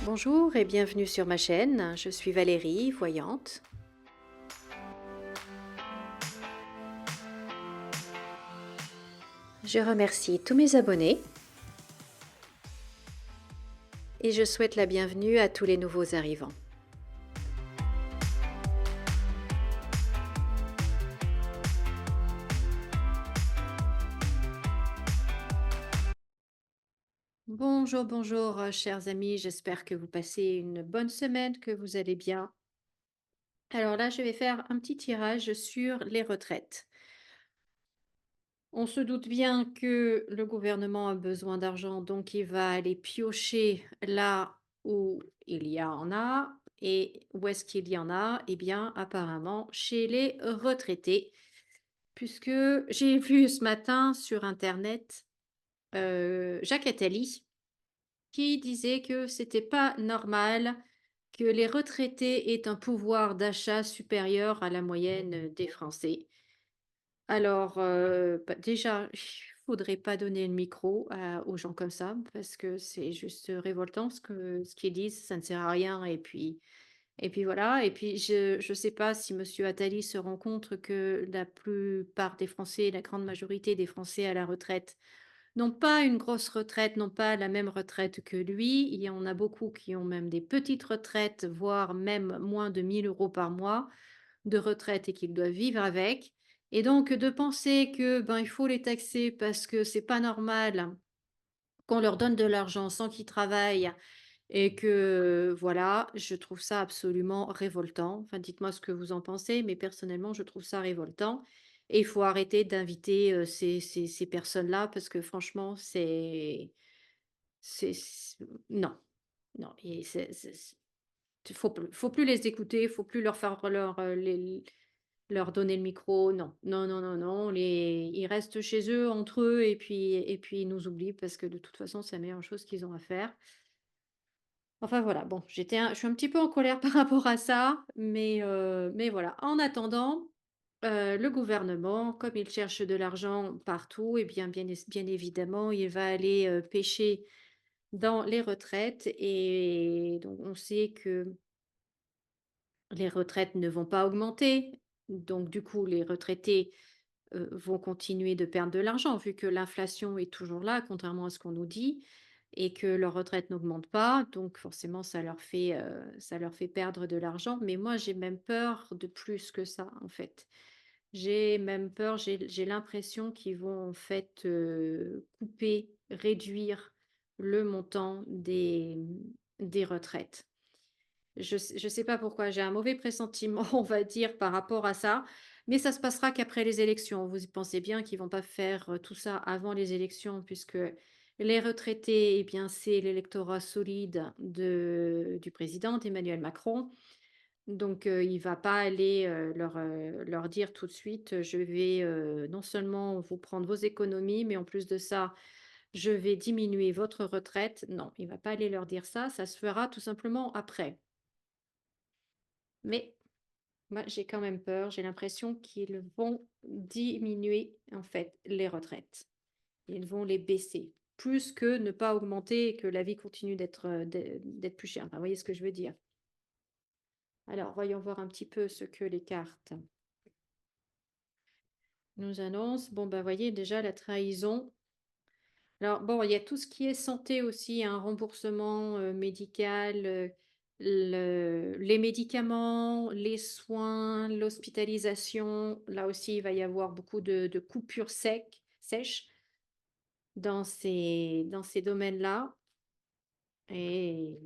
Bonjour et bienvenue sur ma chaîne, je suis Valérie, voyante. Je remercie tous mes abonnés et je souhaite la bienvenue à tous les nouveaux arrivants. Bonjour, bonjour chers amis, j'espère que vous passez une bonne semaine, que vous allez bien. Alors là, je vais faire un petit tirage sur les retraites. On se doute bien que le gouvernement a besoin d'argent, donc il va aller piocher là où il y en a. Et où est-ce qu'il y en a? Eh bien, apparemment, chez les retraités, puisque j'ai vu ce matin sur Internet Jacques Attali qui disait que c'était pas normal que les retraités aient un pouvoir d'achat supérieur à la moyenne des Français. Alors, bah, déjà, il faudrait pas donner le micro aux gens comme ça, parce que c'est juste révoltant ce qu'ils disent, ça ne sert à rien et puis voilà et puis je sais pas si monsieur Attali se rend compte que la plupart des Français, la grande majorité des Français à la retraite n'ont pas une grosse retraite, n'ont pas la même retraite que lui. Il y en a beaucoup qui ont même des petites retraites, voire même moins de 1 000 € par mois de retraite et qu'ils doivent vivre avec. Et donc de penser que, ben, il faut les taxer parce que c'est pas normal qu'on leur donne de l'argent sans qu'ils travaillent et que voilà, je trouve ça absolument révoltant. Enfin, dites-moi ce que vous en pensez, mais personnellement, je trouve ça révoltant et il faut arrêter d'inviter, ces personnes-là parce que franchement, c'est non, non et c'est faut plus les écouter, faut plus leur faire leur donner le micro, non. Non, non, non, non, ils restent chez eux, entre eux et puis ils nous oublient parce que de toute façon, c'est la meilleure chose qu'ils ont à faire. Enfin voilà, bon, je suis un petit peu en colère par rapport à ça, mais voilà. En attendant, le gouvernement, comme il cherche de l'argent partout et bien évidemment, il va aller, pêcher dans les retraites et donc on sait que les retraites ne vont pas augmenter. Donc du coup, les retraités vont continuer de perdre de l'argent vu que l'inflation est toujours là, contrairement à ce qu'on nous dit et que leur retraite n'augmente pas. Donc forcément, ça leur fait perdre de l'argent. Mais moi, j'ai même peur de plus que ça, en fait. J'ai même peur, j'ai l'impression qu'ils vont en fait couper, réduire le montant des retraites. Je sais pas pourquoi, j'ai un mauvais pressentiment, on va dire, par rapport à ça, mais ça se passera qu'après les élections. Vous y pensez bien qu'ils vont pas faire, tout ça avant les élections puisque les retraités, eh bien, c'est l'électorat solide du président Emmanuel Macron. Donc, il va pas aller, leur dire tout de suite: «Je vais, non seulement vous prendre vos économies, mais en plus de ça, je vais diminuer votre retraite». Non, il va pas aller leur dire ça se fera tout simplement après. Mais moi, j'ai quand même peur, j'ai l'impression qu'ils vont diminuer, en fait, les retraites. Ils vont les baisser, plus que ne pas augmenter et que la vie continue d'être plus chère. Enfin, vous voyez ce que je veux dire? Alors, voyons voir un petit peu ce que les cartes nous annoncent. Bon, bah, voyez déjà la trahison. Alors, bon, il y a tout ce qui est santé aussi, un remboursement médical, les médicaments, les soins, l'hospitalisation. Là aussi, il va y avoir beaucoup de coupures sèches dans ces domaines-là. Et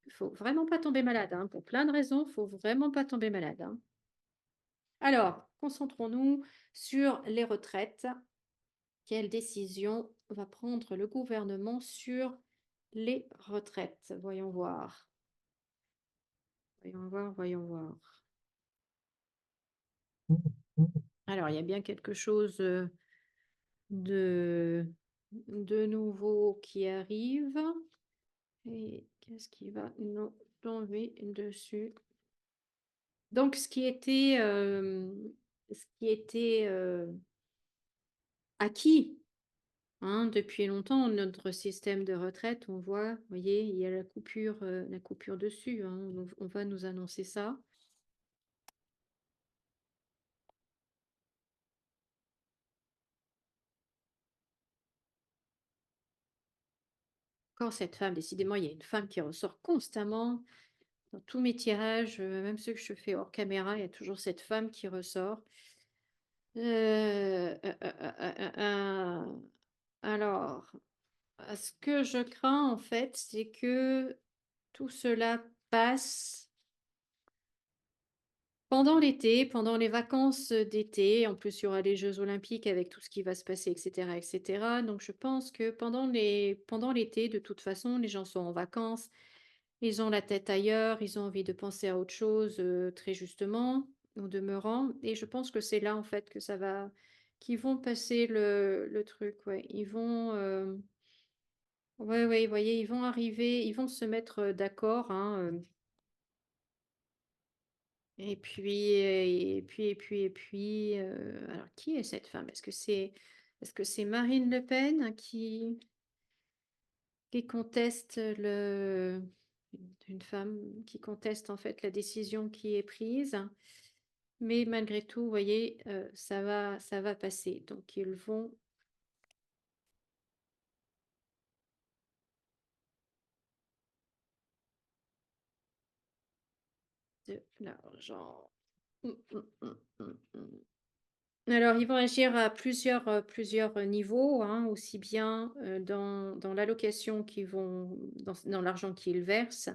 il faut vraiment pas tomber malade, hein, pour plein de raisons, il faut vraiment pas tomber malade, hein. Alors, concentrons-nous sur les retraites. Quelle décision va prendre le gouvernement sur les retraites? Voyons voir. Voyons voir, voyons voir. Alors, il y a bien quelque chose de, de nouveau qui arrive. Et qu'est-ce qui va nous tomber dessus? Donc, ce qui était acquis hein. Depuis longtemps, notre système de retraite, on voit, vous voyez, il y a la coupure dessus, hein. On va nous annoncer ça. Quand cette femme, décidément, il y a une femme qui ressort constamment dans tous mes tirages, même ceux que je fais hors caméra, il y a toujours cette femme qui ressort. Alors, ce que je crains, en fait, c'est que tout cela passe pendant l'été, pendant les vacances, d'été. En plus, il y aura les jeux olympiques avec tout ce qui va se passer et cetera. Donc je pense que pendant l'été, de toute façon, les gens sont en vacances, ils ont la tête ailleurs, ils ont envie de penser à autre chose, très justement, au demeurant, et je pense que c'est là, en fait, que ça va qu'ils vont passer le truc, ouais. Ils vont, ouais, ouais, vous voyez, ils vont arriver, ils vont se mettre, d'accord, hein, alors qui est cette femme? Est-ce que c'est Marine Le Pen qui conteste le une femme qui conteste, en fait, la décision qui est prise? Mais malgré tout, vous voyez, ça va passer. Donc ils vont de l'argent. Mmh. Alors, ils vont agir à plusieurs niveaux, hein, aussi bien, dans l'allocation qu'ils vont dans l'argent qu'ils versent,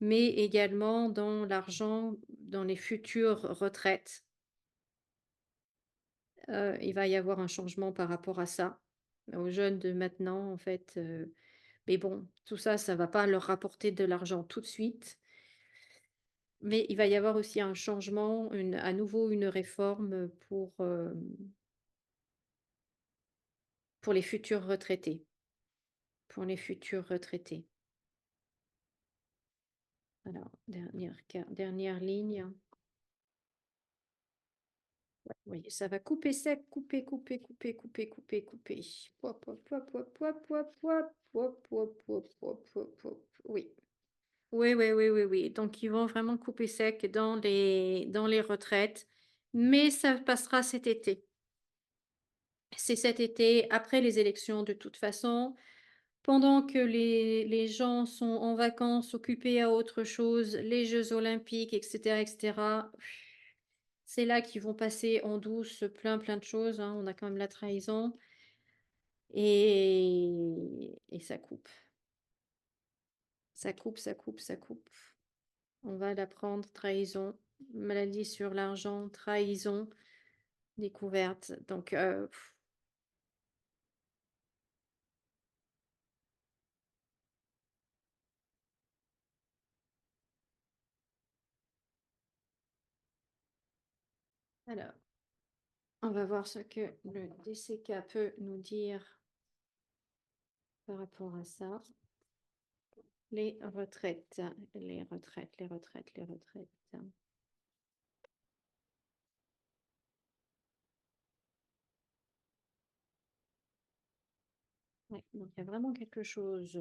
mais également dans les futures retraites. Il va y avoir un changement par rapport à ça, aux jeunes de maintenant, en fait, mais bon, tout ça, ça va pas leur rapporter de l'argent tout de suite, mais il va y avoir aussi un changement, à nouveau une réforme, pour les futurs retraités. Pour les futurs retraités. Alors, dernière ligne. Ouais, vous voyez, ça va couper sec, couper, couper, couper, couper, couper, couper. Pouap, pouap, pouap, pouap, pouap, pouap, pouap, pouap, pouap, pouap, pouap, pouap, pouap. Oui. Oui, oui, oui, oui, oui. Donc, ils vont vraiment couper sec dans les retraites, mais ça passera cet été. C'est cet été, après les élections de toute façon. Pendant que les gens sont en vacances, occupés à autre chose, les jeux olympiques et cetera, c'est là qu'ils vont passer en douce plein, plein de choses, hein. On a quand même la trahison et ça coupe. Ça coupe, ça coupe, ça coupe. On va l'apprendre, trahison, maladie sur l'argent, trahison, découverte. Donc, alors, on va voir ce que le DCK peut nous dire par rapport à ça. Les retraites, les retraites, les retraites, les retraites. Ouais, donc il y a vraiment quelque chose.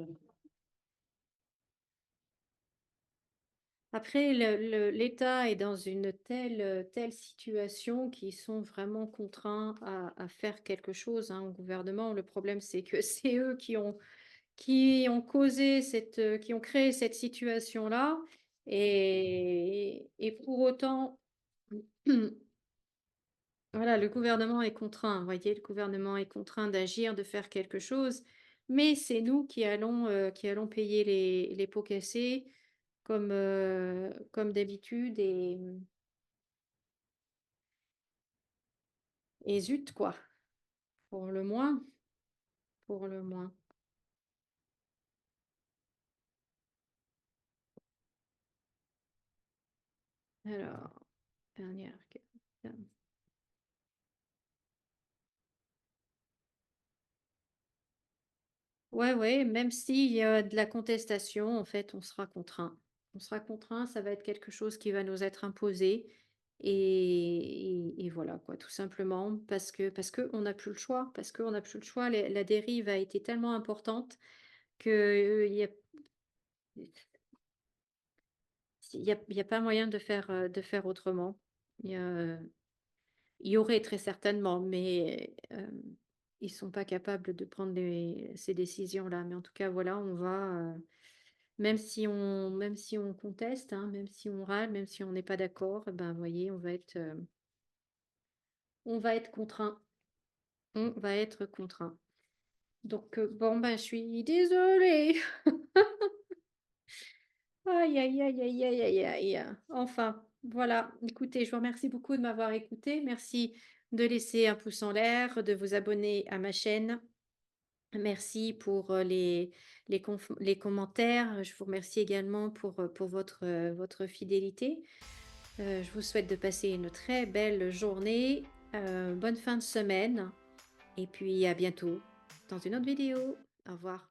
Après, l'État est dans une telle situation qu'ils sont vraiment contraints à faire quelque chose, hein, au gouvernement. Le problème, c'est que c'est eux qui ont causé qui ont créé cette situation-là. Et pour autant, voilà, le gouvernement est contraint, vous voyez, le gouvernement est contraint d'agir, de faire quelque chose, mais c'est nous qui allons payer les pots cassés comme d'habitude et zut quoi, pour le moins, pour le moins. Alors, dernière carte. Ouais, ouais, même s'il y a de la contestation, en fait, on sera contraint. On sera contraint, ça va être quelque chose qui va nous être imposé. et voilà quoi, tout simplement parce que on n'a plus le choix, parce qu'on n'a plus le choix. La dérive a été tellement importante qu'il y a pas moyen de faire autrement. Il y a il y aurait très certainement, mais ils sont pas capables de prendre ces décisions-là. Mais en tout cas, voilà, on va, même si on conteste, hein, même si on râle, même si on n'est pas d'accord, eh ben, vous voyez, on va être contraint. On va être contraint. Donc bon, ben, je suis désolée. Aïe, aïe, aïe, aïe, aïe, aïe, aïe. Enfin, voilà. Écoutez, je vous remercie beaucoup de m'avoir écoutée. Merci de laisser un pouce en l'air, de vous abonner à ma chaîne. Merci pour, les commentaires. Je vous remercie également pour votre fidélité. Je vous souhaite de passer une très belle journée, bonne fin de semaine et puis à bientôt dans une autre vidéo. Au revoir.